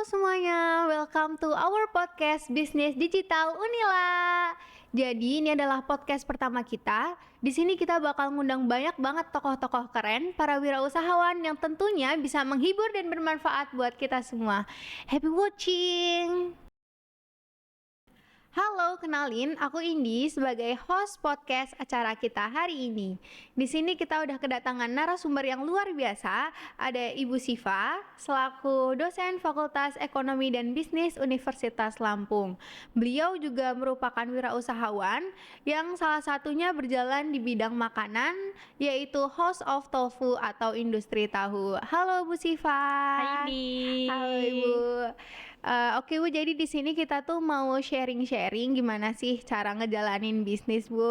semuanya, welcome to our podcast Bisnis Digital Unila. Jadi ini adalah podcast pertama kita. Di sini kita bakal ngundang banyak banget tokoh-tokoh keren, para wirausahawan yang tentunya bisa menghibur dan bermanfaat buat kita semua. Happy watching! Halo, kenalin, aku Indi sebagai host podcast acara kita hari ini. Di sini kita udah kedatangan narasumber yang luar biasa. Ada Ibu Siva, selaku dosen Fakultas Ekonomi dan Bisnis Universitas Lampung. Beliau juga merupakan wirausahawan yang salah satunya berjalan di bidang makanan, yaitu House of Tofu atau industri tahu. Halo Bu Siva. Hai Indi. Halo Ibu. Oke Bu, jadi di sini kita tuh mau sharing-sharing gimana sih cara ngejalanin bisnis Bu.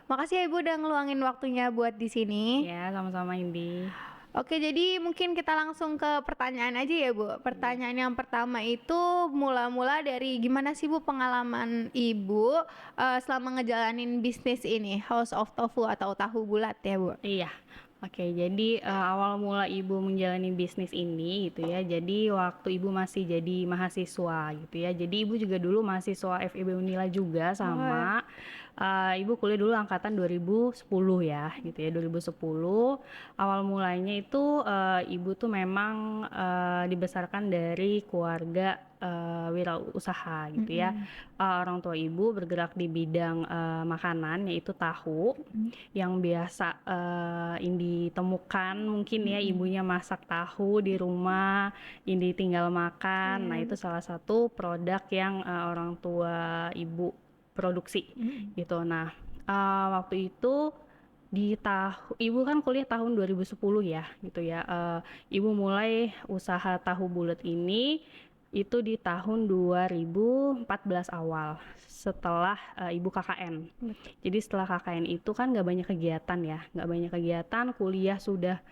Makasih ya Ibu udah ngeluangin waktunya buat di sini. Ya, sama-sama Indi. Oke, jadi mungkin kita langsung ke pertanyaan aja ya Bu. Pertanyaan yang pertama itu mula-mula dari gimana sih Bu pengalaman Ibu selama ngejalanin bisnis ini, House of Tofu atau tahu bulat ya Bu? Iya. Oke, jadi awal mula Ibu menjalani bisnis ini gitu ya. Jadi waktu Ibu masih jadi mahasiswa gitu ya. Jadi Ibu juga dulu mahasiswa FIB Unila juga sama. Ibu kuliah dulu angkatan 2010 ya gitu ya. 2010 awal mulanya itu Ibu tuh memang dibesarkan dari keluarga wirausaha gitu ya. Orang tua Ibu bergerak di bidang makanan yaitu tahu yang biasa Indi temukan mungkin ya, ibunya masak tahu di rumah, Indi tinggal makan. Nah, itu salah satu produk yang orang tua Ibu produksi gitu. Nah, waktu itu Ibu kan kuliah tahun 2010 ya gitu ya. Ibu mulai usaha tahu bulat ini itu di tahun 2014 awal setelah Ibu KKN. Jadi setelah KKN itu kan nggak banyak kegiatan ya, kuliah sudah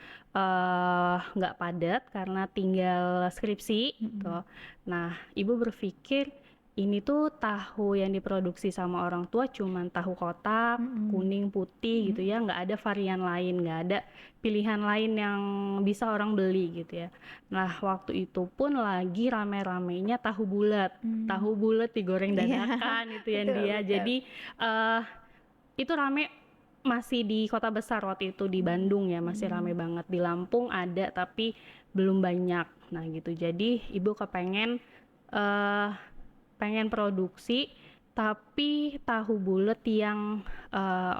nggak padat karena tinggal skripsi gitu. Nah, Ibu berpikir ini tuh tahu yang diproduksi sama orang tua cuman tahu kotak, kuning, putih gitu ya, nggak ada varian lain, nggak ada pilihan lain yang bisa orang beli gitu ya. Nah, waktu itu pun lagi rame-ramenya tahu bulat digoreng dadakan itu ya dia. Jadi itu rame masih di kota besar waktu itu di Bandung ya, masih rame banget. Di Lampung ada tapi belum banyak. Nah gitu, jadi Ibu kepengen pengen produksi tapi tahu bulat yang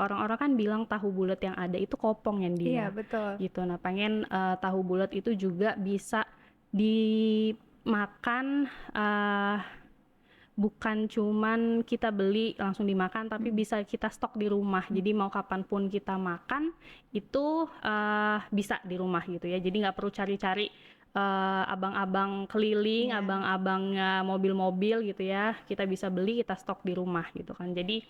orang-orang kan bilang tahu bulat yang ada itu kopong ya dia. Iya, betul. Gitu. Nah, pengen tahu bulat itu juga bisa dimakan, bukan cuman kita beli langsung dimakan tapi bisa kita stok di rumah. Jadi mau kapanpun kita makan itu bisa di rumah gitu ya. Jadi nggak perlu cari-cari abang-abang keliling, abang-abang mobil-mobil gitu ya, kita bisa beli, kita stok di rumah gitu kan. Jadi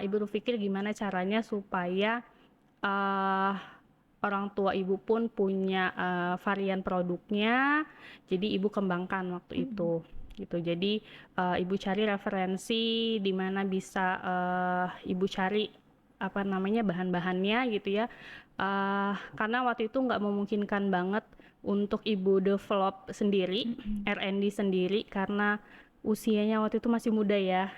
Ibu berpikir gimana caranya supaya orang tua Ibu pun punya varian produknya, jadi Ibu kembangkan waktu itu gitu. Jadi Ibu cari referensi di mana bisa Ibu cari bahan-bahannya gitu ya, karena waktu itu nggak memungkinkan banget untuk Ibu develop sendiri, R&D sendiri karena usianya waktu itu masih muda ya,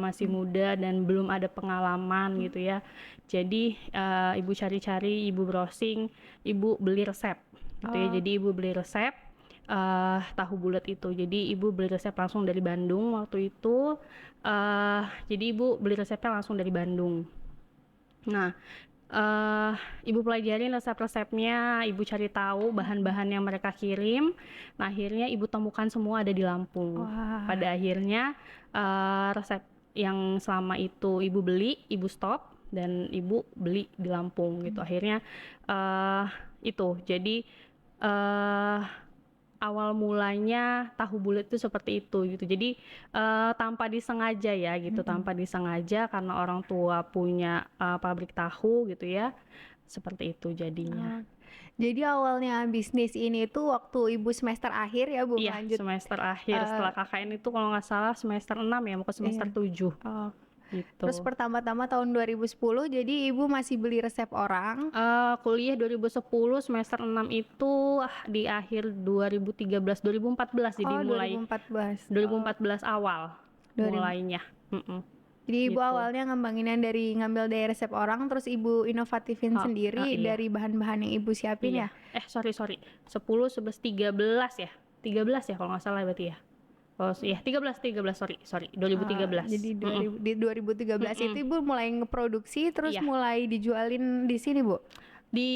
masih muda dan belum ada pengalaman gitu ya. Jadi Ibu cari-cari, Ibu browsing, Ibu beli resep gitu ya. Jadi Ibu beli resep tahu bulat itu. Jadi Ibu beli resep langsung dari Bandung waktu itu. Jadi Ibu beli resepnya langsung dari Bandung. Nah, Ibu pelajarin resep-resepnya, Ibu cari tahu bahan-bahan yang mereka kirim. Nah, akhirnya Ibu temukan semua ada di Lampung. Pada akhirnya resep yang selama itu Ibu beli, Ibu stop dan Ibu beli di Lampung gitu. Akhirnya itu. Jadi awal mulanya tahu bulat itu seperti itu gitu. Jadi tanpa disengaja ya gitu, tanpa disengaja karena orang tua punya pabrik tahu gitu ya. Seperti itu jadinya. Jadi awalnya bisnis ini tuh waktu Ibu semester akhir ya Bu? Iya, semester akhir setelah KKN itu kalau nggak salah semester 6 ya, mau ke semester 7. Terus gitu. pertama-tama tahun 2010 jadi ibu masih beli resep orang. Kuliah 2010 semester 6 itu di akhir 2013, 2014 jadi Oh, mulai 2014. Oh, 2014 awal 2000. mulainya. Jadi ibu Gitu. awalnya ngambil dari resep orang, terus ibu inovatifin sendiri Iya. dari bahan-bahan yang ibu siapin Iya. ya. Sorry. 10, 11, 13 ya. 13 ya kalau nggak salah berarti ya. Oh iya, 13, sorry, 2013. Jadi di 2013 itu Mm-mm. ibu mulai ngeproduksi, terus Iya, mulai dijualin di sini bu. di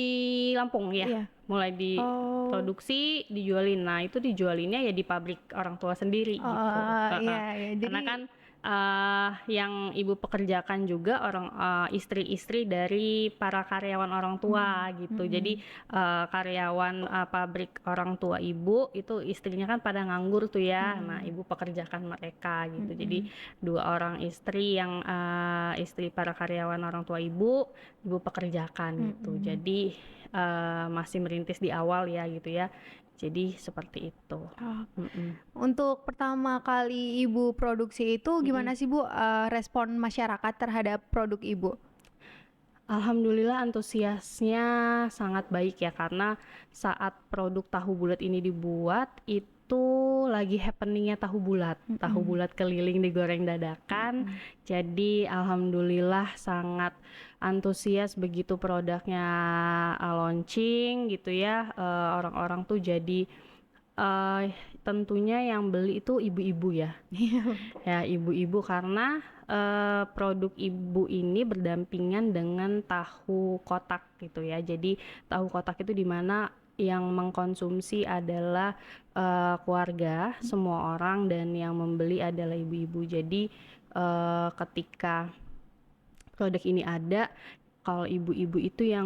Lampung ya. Iya. Mulai Oh, diproduksi, dijualin. Nah, itu dijualinnya ya di pabrik orang tua sendiri gitu. iya, iya. Jadi Karena kan yang ibu pekerjakan juga istri-istri dari para karyawan orang tua gitu. Jadi karyawan pabrik orang tua ibu itu istrinya kan pada nganggur tuh ya. Nah, ibu pekerjakan mereka gitu. Jadi 2 orang istri yang istri para karyawan orang tua ibu pekerjakan gitu. Jadi masih merintis di awal ya gitu ya. Jadi seperti itu. Untuk pertama kali ibu produksi itu gimana sih bu respon masyarakat terhadap produk ibu? Alhamdulillah antusiasnya sangat baik ya, karena saat produk tahu bulat ini dibuat itu lagi happeningnya tahu bulat keliling digoreng dadakan. Jadi alhamdulillah sangat antusias begitu produknya launching gitu ya. Orang-orang tuh jadi tentunya yang beli itu ibu-ibu ya. Ya ibu-ibu, karena produk ibu ini berdampingan dengan tahu kotak gitu ya. Jadi tahu kotak itu dimana yang mengkonsumsi adalah keluarga, semua orang, dan yang membeli adalah ibu-ibu. Jadi ketika produk ini ada, kalau ibu-ibu itu yang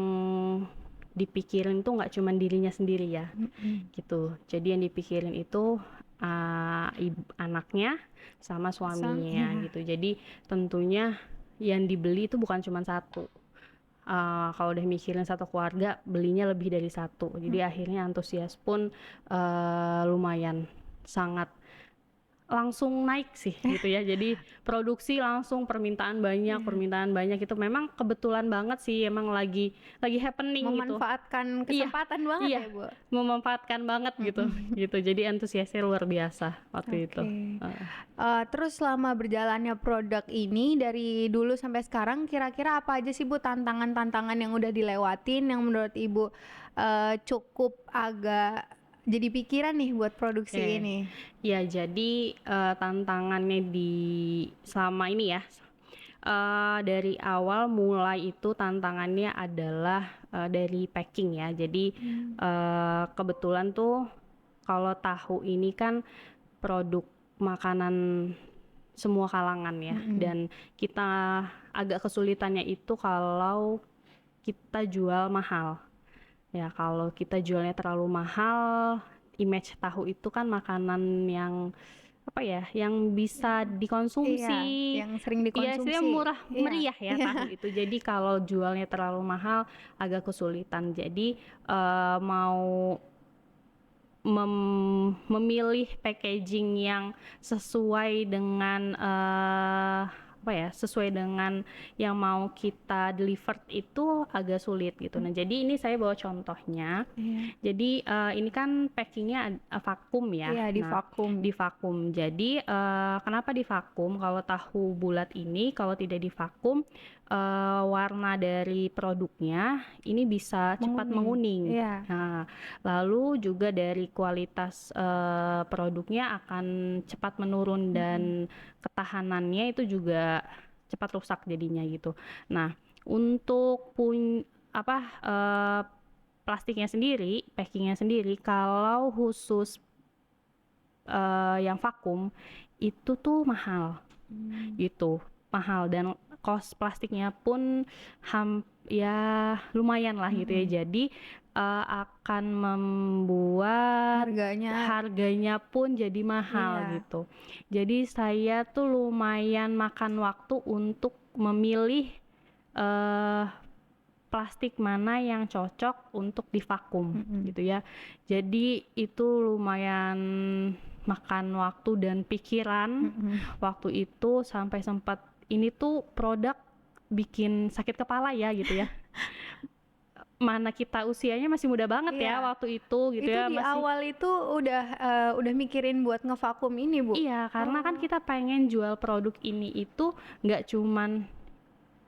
dipikirin tuh nggak cuma dirinya sendiri ya, gitu. Jadi yang dipikirin itu anaknya sama suaminya gitu. Jadi tentunya yang dibeli itu bukan cuma satu. Kalau udah mikirin satu keluarga, belinya lebih dari satu. Jadi akhirnya antusias pun lumayan sangat langsung naik sih gitu ya. Jadi produksi langsung permintaan banyak itu memang kebetulan banget sih, emang lagi happening gitu. Memanfaatkan kesempatan banget Iya, ya bu. memanfaatkan banget gitu. Jadi antusiasnya luar biasa waktu itu. Terus selama berjalannya produk ini dari dulu sampai sekarang, kira-kira apa aja sih bu tantangan-tantangan yang udah dilewatin yang menurut ibu cukup agak jadi pikiran nih buat produksi ini? Ya, jadi tantangannya selama ini ya, dari awal mulai itu tantangannya adalah dari packing ya. Jadi kebetulan tuh kalau tahu ini kan produk makanan semua kalangan ya, dan kita agak kesulitannya itu kalau kita jual mahal. Ya, kalau kita jualnya terlalu mahal, image tahu itu kan makanan yang apa ya, yang bisa dikonsumsi. Iya, yang sering Iya, dikonsumsi. istilahnya murah meriah ya Iya. tahu itu. Jadi kalau jualnya terlalu mahal agak kesulitan. Jadi mau memilih packaging yang sesuai dengan sesuai dengan yang mau kita deliver itu agak sulit gitu. Nah, jadi ini saya bawa contohnya. Jadi ini kan packingnya vakum ya. Iya, di vakum. Di vakum. Jadi kenapa di vakum? Kalau tahu bulat ini kalau tidak di vakum, warna dari produknya ini bisa cepat menguning. Iya. Nah, lalu juga dari kualitas produknya akan cepat menurun dan ketahanannya itu juga cepat rusak jadinya gitu. Nah, untuk plastiknya sendiri, packingnya sendiri, kalau khusus yang vakum itu tuh mahal, gitu, mahal, dan cost plastiknya pun ya lumayan lah gitu ya. Jadi akan membuat harganya pun jadi mahal gitu. Jadi saya tuh lumayan makan waktu untuk memilih plastik mana yang cocok untuk divakum gitu ya. Jadi itu lumayan makan waktu dan pikiran waktu itu, sampai sempat ini tuh produk bikin sakit kepala ya gitu ya. Mana kita usianya masih muda banget ya Iya. waktu itu gitu Itu ya, di masih. awal itu udah mikirin buat ngevakum ini, Bu? Iya, karena kan Oh. kita pengen jual produk ini itu nggak cuman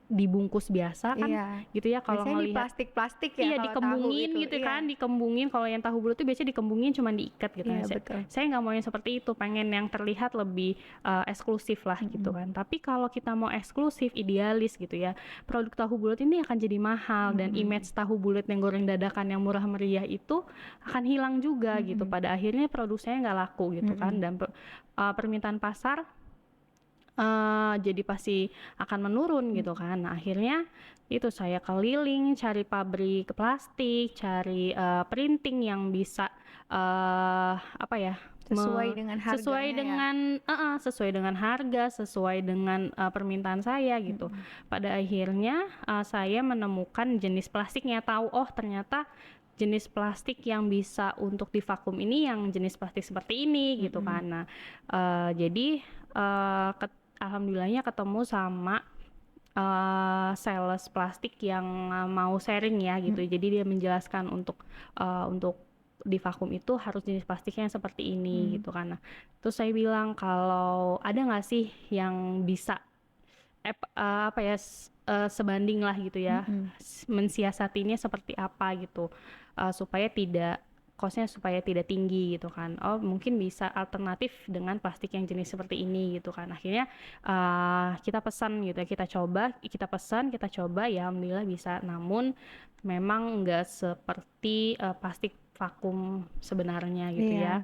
dibungkus biasa kan Iya. gitu ya, kalau Biasanya di ngelihat. plastik-plastik ya Iya, kalau tahu dikembungin itu. gitu Iya. kan, dikembungin. Kalau yang tahu bulat tuh biasanya dikembungin cuman diikat gitu. Nah, Iya, betul. saya nggak mau yang seperti itu, pengen yang terlihat lebih eksklusif lah gitu kan. Tapi kalau kita mau eksklusif, idealis gitu ya, produk tahu bulat ini akan jadi mahal, dan image tahu bulat yang goreng dadakan yang murah meriah itu akan hilang juga gitu. Pada akhirnya produk saya nggak laku gitu kan, dan permintaan pasar jadi pasti akan menurun gitu kan. Nah, akhirnya itu saya keliling cari pabrik plastik, cari printing yang bisa apa ya, Sesuai dengan sesuai harganya ya. dengan sesuai dengan harga, sesuai dengan permintaan saya gitu. Pada akhirnya saya menemukan jenis plastiknya, tahu oh ternyata jenis plastik yang bisa untuk divakum ini yang jenis plastik seperti ini gitu kan. Nah, jadi alhamdulillahnya ketemu sama sales plastik yang mau sharing ya gitu. Jadi dia menjelaskan untuk divakum itu harus jenis plastiknya yang seperti ini gitu kan. Nah, terus saya bilang kalau ada nggak sih yang bisa apa ya sebanding lah gitu ya, mensiasatinya seperti apa gitu, supaya tidak cost-nya supaya tidak tinggi gitu kan. Oh mungkin bisa alternatif dengan plastik yang jenis seperti ini gitu kan. Akhirnya kita pesan gitu ya, kita pesan, kita coba, ya alhamdulillah bisa. Namun memang nggak seperti plastik vakum sebenarnya gitu ya.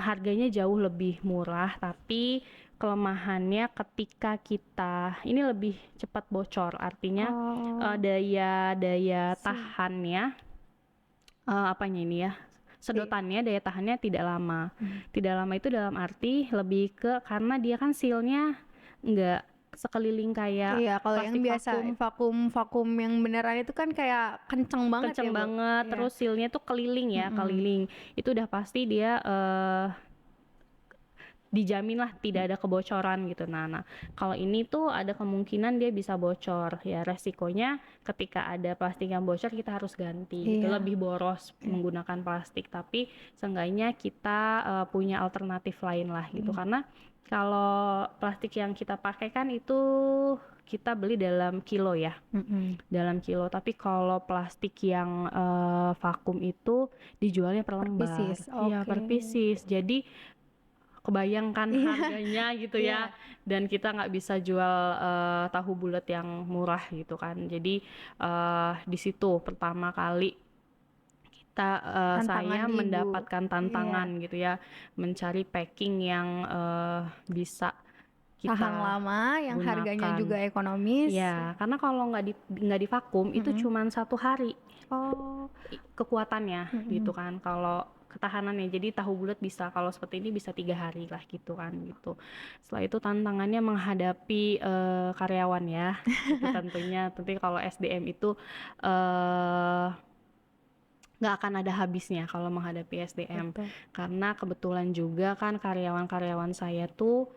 Harganya jauh lebih murah, tapi kelemahannya ketika kita ini lebih cepat bocor, artinya daya tahannya, apanya ini ya, sedotannya, daya tahannya tidak lama. Tidak lama itu dalam arti lebih ke karena dia kan sealnya nggak sekeliling kayak Iya, kalau yang plastik biasa vakum yang beneran itu kan kayak kenceng banget ya, Bu? banget, Iya. terus sealnya tuh keliling ya, keliling. Itu udah pasti dia dijamin lah tidak ada kebocoran gitu. Nah, kalau ini tuh ada kemungkinan dia bisa bocor. Ya resikonya ketika ada plastik yang bocor kita harus ganti. Itu Iya. lebih boros menggunakan plastik, tapi seenggaknya kita punya alternatif lain lah gitu. Karena kalau plastik yang kita pakai kan itu kita beli dalam kilo ya, dalam kilo. Tapi kalau plastik yang vakum itu dijualnya per lembar. Pieces, Iya, per oke. pieces. Jadi kebayangkan harganya gitu ya, dan kita nggak bisa jual tahu bulat yang murah gitu kan. Jadi di situ pertama kali kita saya Tantangan Ibu. mendapatkan tantangan gitu ya, mencari packing yang bisa kita Tahan lama, yang harganya gunakan. juga ekonomis. Ya, karena kalau nggak divakum itu cuman 1 hari Oh, kekuatannya gitu kan, kalau ketahanannya. Jadi tahu bulat bisa, kalau seperti ini bisa 3 hari lah gitu kan gitu. Setelah itu tantangannya menghadapi karyawan ya. Itu tentunya kalau SDM itu nggak akan ada habisnya kalau menghadapi SDM. betul. Karena kebetulan juga kan karyawan-karyawan saya tuh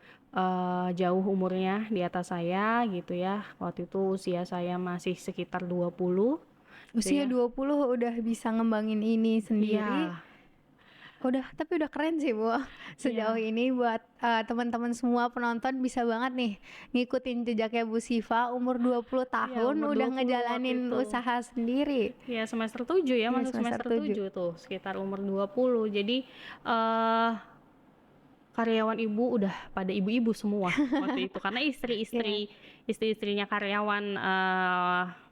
jauh umurnya di atas saya gitu ya. Waktu itu usia saya masih sekitar 20. Usia 20 udah bisa ngembangin ini sendiri. Iya. Tapi udah keren sih, Bu. Sejauh ini buat teman-teman semua penonton bisa banget nih ngikutin jejaknya Bu Siva, umur 20 tahun umur udah 20 ngejalanin waktu itu. usaha sendiri. Ya semester 7 ya, Iya, masuk semester semester 7 tuh, sekitar umur 20. Jadi karyawan ibu udah pada ibu-ibu semua waktu itu, karena istri-istrinya karyawan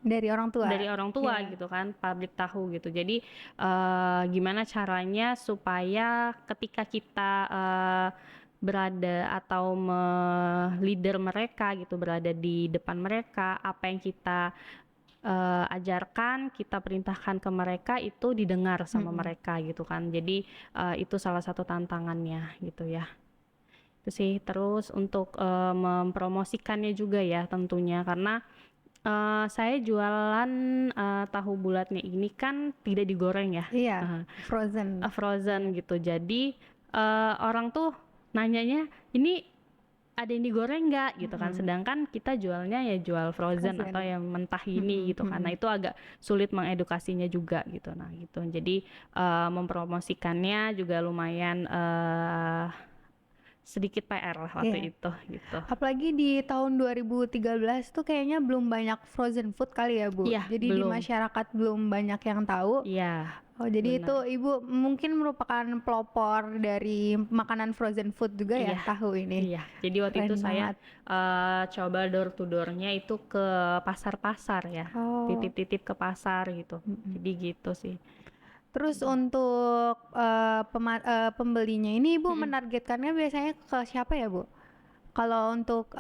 Dari orang tua. gitu kan, pabrik tahu gitu. Jadi gimana caranya supaya ketika kita berada atau leader mereka gitu, berada di depan mereka, apa yang kita ajarkan, kita perintahkan ke mereka itu didengar sama mereka gitu kan. Jadi itu salah satu tantangannya gitu ya. Itu sih. Terus untuk mempromosikannya juga ya tentunya, karena saya jualan tahu bulatnya ini kan tidak digoreng ya. Iya, frozen. Frozen gitu. Jadi orang tuh nanyanya, ini ada yang digoreng nggak gitu kan, sedangkan kita jualnya ya jual frozen atau yang mentah ini gitu, karena itu agak sulit mengedukasinya juga gitu. Nah gitu, jadi mempromosikannya juga lumayan sedikit PR lah waktu itu gitu. Apalagi di tahun 2013 tuh kayaknya belum banyak frozen food kali ya Bu. Iya, Jadi di belum. masyarakat belum banyak yang tahu. Iya, Oh, jadi itu benar. Ibu mungkin merupakan pelopor dari makanan frozen food juga ya Iya, tahu ini. iya. Jadi waktu itu Keren saya banget. coba door to door-nya itu ke pasar-pasar ya, Oh. titip-titip ke pasar gitu. Jadi gitu sih. Terus untuk pembelinya ini Ibu Mm-mm. menargetkannya biasanya ke siapa ya Bu? Kalau untuk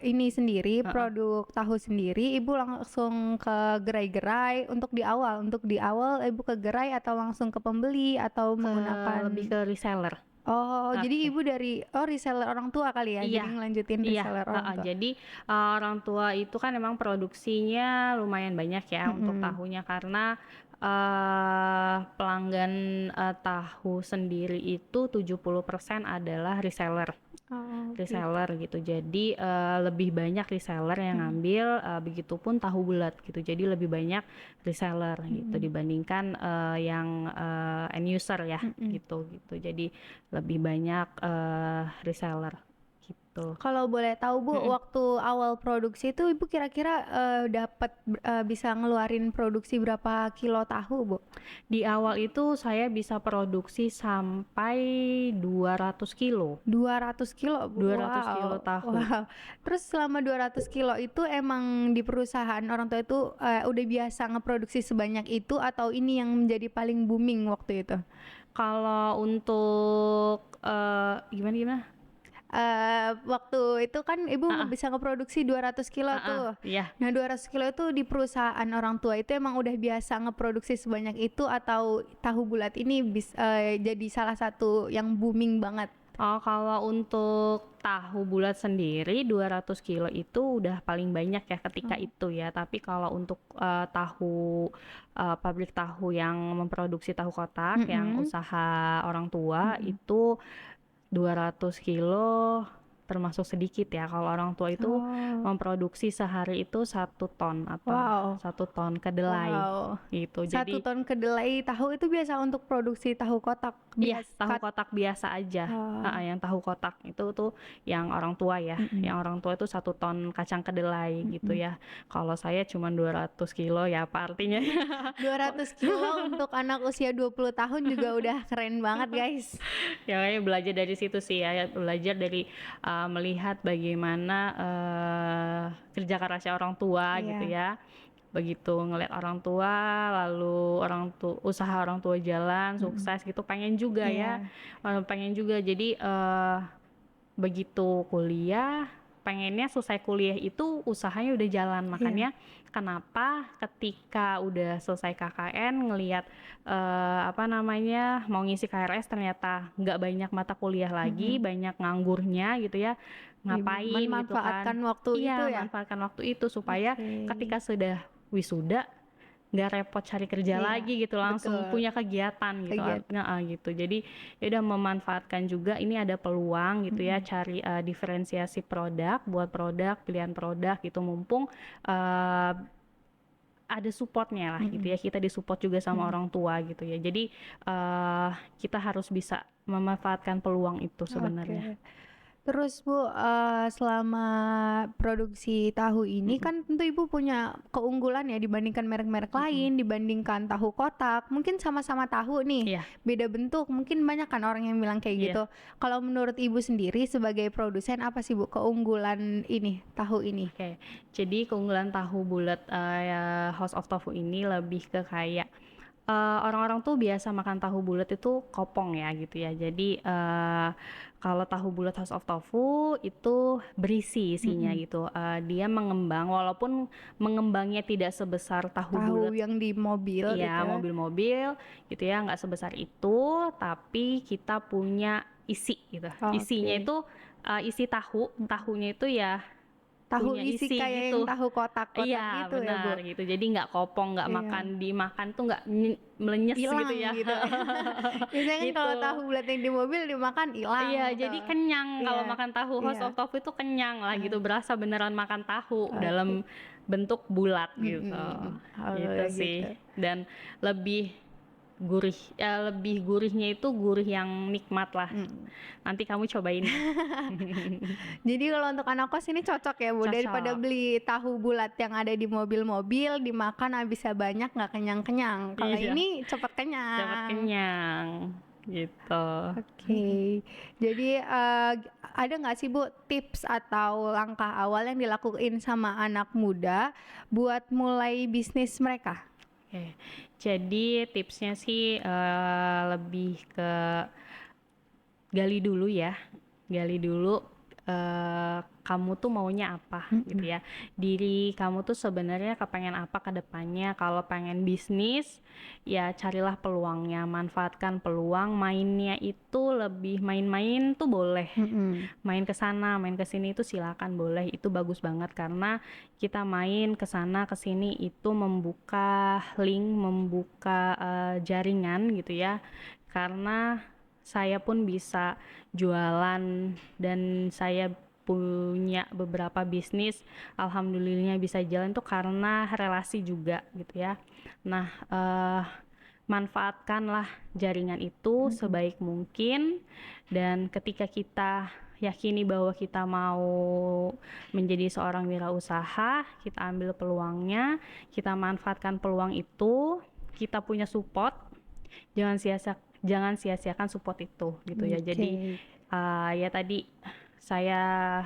ini sendiri, Heeh. produk tahu sendiri, Ibu langsung ke gerai-gerai untuk di awal Ibu ke gerai atau langsung ke pembeli atau Lebih menggunakan. ke reseller. Oh, jadi Oke. Ibu dari reseller orang tua kali ya. Iya, Jadi ngelanjutin iya, reseller orang heeh. tua. Jadi orang tua itu kan emang produksinya lumayan banyak ya untuk Mm-mm. tahunya, karena pelanggan tahu sendiri itu 70% adalah reseller. Oh, gitu. Reseller gitu. Jadi lebih banyak reseller yang Mm-mm. ngambil, begitupun tahu bulat gitu. Jadi lebih banyak reseller gitu Mm-mm. dibandingkan yang end user ya Mm-mm. gitu gitu. Jadi lebih banyak reseller gitu. Kalau boleh tahu Bu, Mm-mm. waktu awal produksi itu Ibu kira-kira dapat bisa ngeluarin produksi berapa kilo tahu Bu? Di awal itu saya bisa produksi sampai 200 kilo. 200 kilo Bu. 200 kilo Wow. tahu. Wow. Terus selama 200 kilo itu emang di perusahaan orang tua itu udah biasa ngeproduksi sebanyak itu atau ini yang menjadi paling booming waktu itu? Kalau untuk gimana gimana? Waktu itu kan Ibu Ah, bisa ngeproduksi 200 kilo tuh. iya. Nah, 200 kilo itu di perusahaan orang tua itu emang udah biasa ngeproduksi sebanyak itu atau tahu bulat ini jadi salah satu yang booming banget? Oh, kalau untuk tahu bulat sendiri 200 kilo itu udah paling banyak ya ketika Oh. itu ya. Tapi kalau untuk pabrik tahu yang memproduksi tahu kotak, yang Mm-mm. usaha orang tua Mm-mm. itu 200 kilo termasuk sedikit ya. Kalau orang tua itu Oh. memproduksi sehari itu 1 ton atau Wow. 1 ton kedelai Wow. gitu. 1 ton kedelai tahu itu biasa untuk produksi tahu kotak Iya, biasa. tahu kotak biasa aja. Oh. Yang tahu kotak itu tuh yang orang tua ya. Mm-mm. Yang orang tua itu 1 ton kacang kedelai gitu Mm-mm. ya. Kalau saya cuma 200 kilo ya apa artinya? 200 kilo untuk anak usia 20 tahun juga udah keren banget guys. Ya kayaknya belajar dari situ sih ya. Belajar dari melihat bagaimana kerja kerasnya orang tua gitu Iya. ya. Begitu ngeliat orang tua, lalu usaha orang tua jalan Mm-mm. sukses gitu, pengen juga ya. Iya. Pengen juga. Jadi begitu kuliah, pengennya selesai kuliah itu usahanya udah jalan. Iya. Makanya kenapa ketika udah selesai KKN ngelihat apa namanya mau ngisi KRS ternyata nggak banyak mata kuliah lagi, Mm-mm. banyak nganggurnya gitu ya, ngapain gitu kan. Memanfaatkan waktu itu Iya, ya. manfaatkan waktu itu supaya Oke. ketika sudah wisuda nggak repot cari kerja Iya, lagi gitu, langsung betul. punya kegiatan gitu Kegiatan. artinya gitu. Jadi ya udah memanfaatkan juga ini ada peluang gitu ya, Mm-mm. cari diferensiasi produk, buat produk, pilihan produk gitu, mumpung eh, ada supportnya lah gitu Mm-mm. ya, kita disupport juga sama Mm-mm. orang tua gitu ya. Jadi kita harus bisa memanfaatkan peluang itu sebenarnya. Oke. Terus Bu, selama produksi tahu ini Mm-mm. kan tentu Ibu punya keunggulan ya dibandingkan merek-merek Mm-mm. lain, dibandingkan tahu kotak. Mungkin sama-sama tahu nih, Iya, beda bentuk. Mungkin banyak kan orang yang bilang kayak iya. gitu. Kalau menurut Ibu sendiri sebagai produsen apa sih Bu keunggulan ini, tahu ini? Oke, jadi keunggulan tahu bulat ya, House of Tofu ini lebih ke kayak orang-orang tuh biasa makan tahu bulat itu kopong ya gitu ya. Jadi kalau tahu bulat House of Tofu itu berisi isinya Mm-mm. gitu. Dia mengembang, walaupun mengembangnya tidak sebesar tahu bulat, Tahu yang di mobil iya itu. mobil-mobil gitu ya, nggak sebesar itu, tapi kita punya isi gitu. Isinya Oke. itu isi tahu, tahunya itu ya Tahu punya isi isi kayak yang gitu. tahu kotak-kotak Iya gitu ya, Bu? benar gitu, jadi nggak kopong, nggak Iya. dimakan tuh nggak melenyes gitu Hilang ya. gitu. Biasanya kan kalau tahu Gitu. bulat yang di mobil dimakan hilang Iya, jadi tuh. kenyang kalau Iya. makan tahu, House Iya. of Tofu itu kenyang lah gitu, Heeh. berasa beneran makan tahu Oke. dalam bentuk bulat gitu. Mhm. Oh, Itu sih. gitu. Dan lebih gurih, lebih gurihnya itu gurih yang nikmat lah. Mhm. Nanti kamu cobain ya. Jadi kalau untuk anak kos ini cocok ya, Bu, daripada Cocok. beli tahu bulat yang ada di mobil-mobil dimakan habisnya banyak nggak kenyang-kenyang. Kalau Iya, ini cepet cepet kenyang. kenyang gitu. Oke. Jadi ada nggak sih, Bu, tips atau langkah awal yang dilakuin sama anak muda buat mulai bisnis mereka? Oke. Jadi tipsnya sih lebih ke gali dulu ya, gali dulu kamu tuh maunya apa gitu Mhm. ya, diri kamu tuh sebenarnya kepengen apa ke depannya. Kalau pengen bisnis ya carilah peluangnya, manfaatkan peluang, mainnya itu lebih main-main tuh boleh, Mhm. main ke sana main ke sini itu silakan boleh, itu bagus banget karena kita main ke sana ke sini itu membuka link, membuka jaringan gitu ya. Karena saya pun bisa jualan dan saya punya beberapa bisnis, alhamdulillahnya bisa jalan tuh karena relasi juga gitu ya. Nah, manfaatkanlah jaringan itu Mhm. sebaik mungkin, dan ketika kita yakini bahwa kita mau menjadi seorang wirausaha, kita ambil peluangnya, kita manfaatkan peluang itu, kita punya support, jangan sia-siakan support itu gitu ya. Jadi Oke. ya tadi saya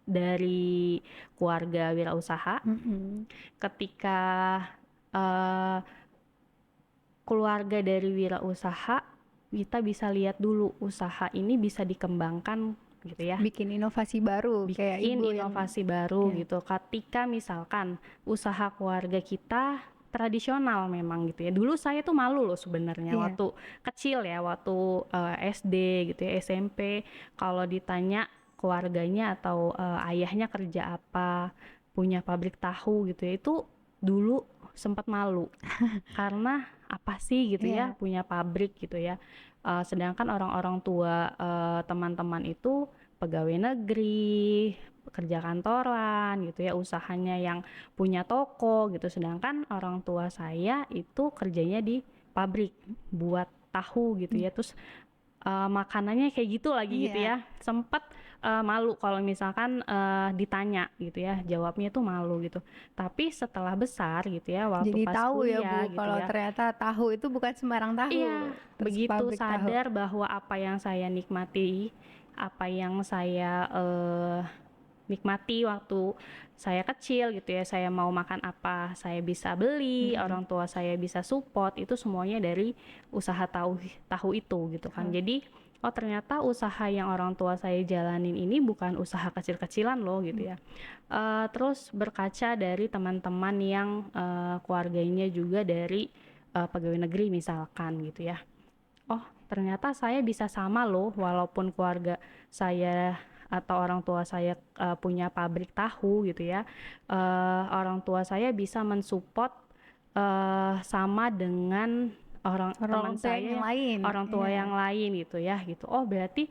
dari keluarga wirausaha, Mhm. ketika uh, keluarga dari wirausaha, kita bisa lihat dulu usaha ini bisa dikembangkan gitu ya, Bikin inovasi baru kayak bikin Ibu yang inovasi baru ya. gitu. Ketika misalkan usaha keluarga kita tradisional memang gitu ya, dulu saya tuh malu loh sebenarnya Iya. waktu kecil ya, waktu SD gitu ya, SMP, kalau ditanya keluarganya atau ayahnya kerja apa, punya pabrik tahu gitu ya, itu dulu sempat malu karena apa sih gitu ya Iya. punya pabrik gitu ya. Sedangkan orang-orang tua teman-teman itu pegawai negeri, kerja kantoran gitu ya, usahanya yang punya toko gitu. Sedangkan orang tua saya itu kerjanya di pabrik buat tahu gitu ya. Terus makanannya kayak gitu lagi gitu Iya. ya. Sempet malu kalau misalkan ditanya gitu ya, jawabnya tuh malu gitu. Tapi setelah besar gitu ya, waktu Jadi pas tahu ya, kuliah Bu, gitu kalau ya, ternyata tahu itu bukan sembarang tahu, iya, terus begitu pabrik tahu. sadar bahwa apa yang saya nikmati, apa yang saya nikmati waktu saya kecil gitu ya, saya mau makan apa saya bisa beli, Mhm. orang tua saya bisa support, itu semuanya dari usaha tahu tahu itu gitu kan. Oh. Jadi oh ternyata usaha yang orang tua saya jalanin ini bukan usaha kecil-kecilan loh gitu ya. Terus berkaca dari teman-teman yang keluarganya juga dari pegawai negeri misalkan gitu ya. Oh, ternyata saya bisa sama loh, walaupun keluarga saya atau orang tua saya punya pabrik tahu gitu ya. Orang tua saya bisa mensupport sama dengan teman Orang tua yang saya, lain. orang tua Iya. yang lain gitu ya gitu. Oh, berarti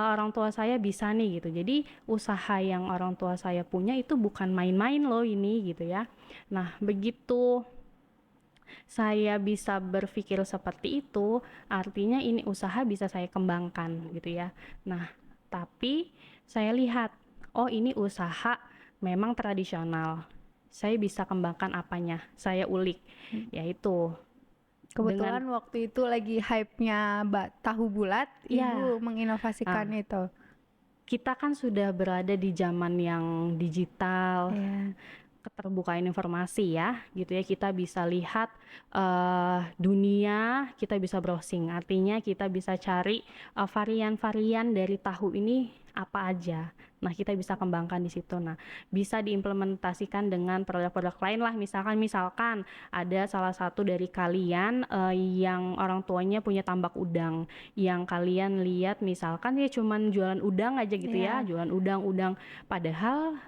orang tua saya bisa nih gitu. Jadi usaha yang orang tua saya punya itu bukan main-main loh ini gitu ya. Nah, begitu saya bisa berpikir seperti itu, artinya ini usaha bisa saya kembangkan gitu ya. Nah, tapi saya lihat, oh ini usaha memang tradisional. Saya bisa kembangkan apanya? Saya ulik, yaitu dengan Kebetulan waktu itu lagi hype-nya tahu bulat, ya, Ibu menginovasikan nah, itu. kita kan sudah berada di zaman yang digital, Iya. keterbukaan informasi ya gitu ya, kita bisa lihat dunia, kita bisa browsing, artinya kita bisa cari varian-varian dari tahu ini apa aja. Nah, kita bisa kembangkan di situ. Nah, bisa diimplementasikan dengan produk-produk lain lah. Misalkan ada salah satu dari kalian yang orang tuanya punya tambak udang, yang kalian lihat misalkan ya cuman jualan udang aja gitu ya, jualan udang. Padahal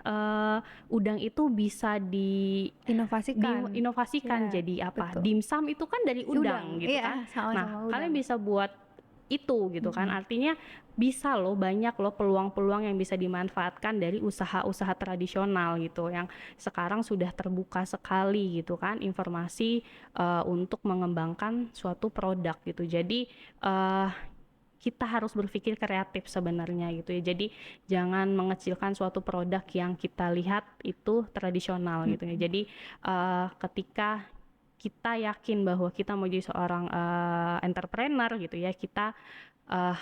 udang itu bisa Inovasikan. jadi apa? Betul. Dimsum itu kan dari udang gitu kan. Sama-sama Nah, kalian udang. bisa buat itu gitu kan. Artinya bisa loh, banyak loh peluang-peluang yang bisa dimanfaatkan dari usaha-usaha tradisional gitu yang sekarang sudah terbuka sekali gitu kan informasi untuk mengembangkan suatu produk gitu. Jadi kita harus berpikir kreatif sebenarnya gitu ya. Jadi jangan mengecilkan suatu produk yang kita lihat itu tradisional gitu ya. Jadi ketika kita yakin bahwa kita mau jadi seorang entrepreneur gitu ya, kita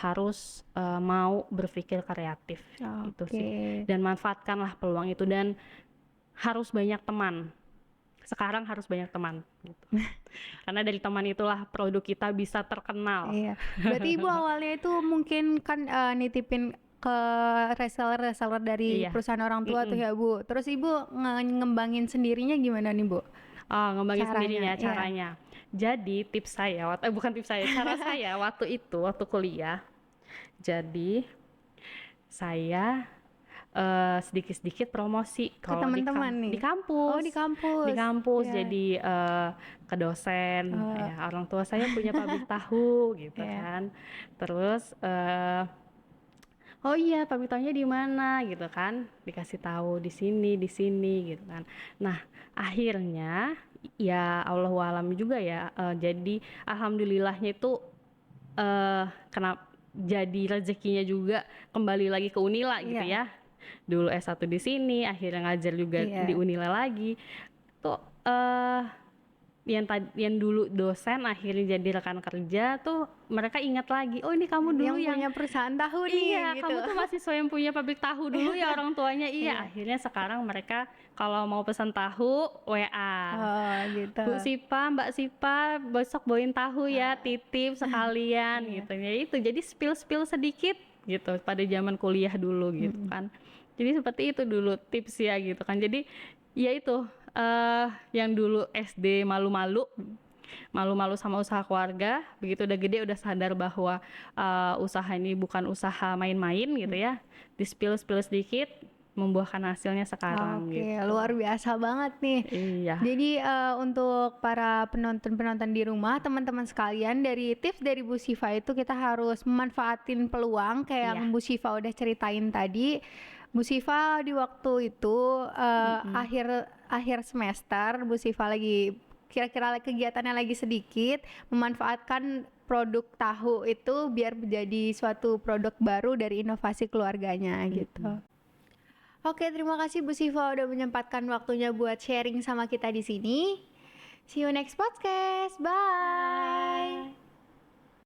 harus mau berpikir kreatif gitu sih. Dan manfaatkanlah peluang itu, dan harus banyak teman. Sekarang harus banyak teman gitu. Karena dari teman itulah produk kita bisa terkenal. Iya. Berarti Ibu awalnya itu mungkin kan nitipin ke reseller dari Iya. perusahaan orang tua tuh ya Bu. Terus Ibu ngembangin sendirinya gimana nih Bu? Ngembangin sendirinya Caranya, iya. caranya. Jadi tips saya, bukan tips saya, cara saya waktu kuliah. Jadi saya sedikit-sedikit promosi Ke kalau teman-teman nih? di kampus. Oh, di kampus. Di kampus, Iya. jadi ke dosen, ya, orang tua saya punya pabrik tahu gitu Iya. kan. Terus oh iya, pabrik tahunya di mana gitu kan, dikasih tahu di sini gitu kan. Nah, akhirnya ya Allahu alam juga ya, jadi alhamdulillahnya itu kenapa jadi rezekinya juga kembali lagi ke Unila gitu Iya. ya. Dulu S1 di sini, akhirnya ngajar juga Iya. di Unila lagi. Tuh yang dulu dosen akhirnya jadi rekan kerja tuh, mereka ingat lagi, oh ini kamu dulu yang punya perusahaan tahu nih iya gitu. kamu tuh mahasiswa yang punya pabrik tahu dulu ya orang tuanya. Iya, akhirnya sekarang mereka kalau mau pesan tahu WA, Oh, gitu. Bu Sipa, Mbak Sipa, besok bawain tahu ya, titip sekalian gitu ya. Itu jadi spill sedikit gitu pada zaman kuliah dulu gitu kan. Jadi seperti itu dulu tips ya gitu kan. Jadi ya itu yang dulu SD malu-malu sama usaha keluarga, begitu udah gede udah sadar bahwa usaha ini bukan usaha main-main gitu ya, di spill sedikit membuahkan hasilnya sekarang. Oke, gitu. luar biasa banget nih. Iya. Jadi untuk para penonton di rumah, teman-teman sekalian, dari tips dari Bu Siva itu kita harus memanfaatin peluang kayak yang Bu Siva udah ceritain tadi. Bu Siva di waktu itu akhir semester, Bu Siva lagi kira-kira kegiatannya lagi sedikit, memanfaatkan produk tahu itu biar menjadi suatu produk baru dari inovasi keluarganya gitu. Oke, terima kasih Bu Siva udah menyempatkan waktunya buat sharing sama kita di sini. See you next podcast. Bye.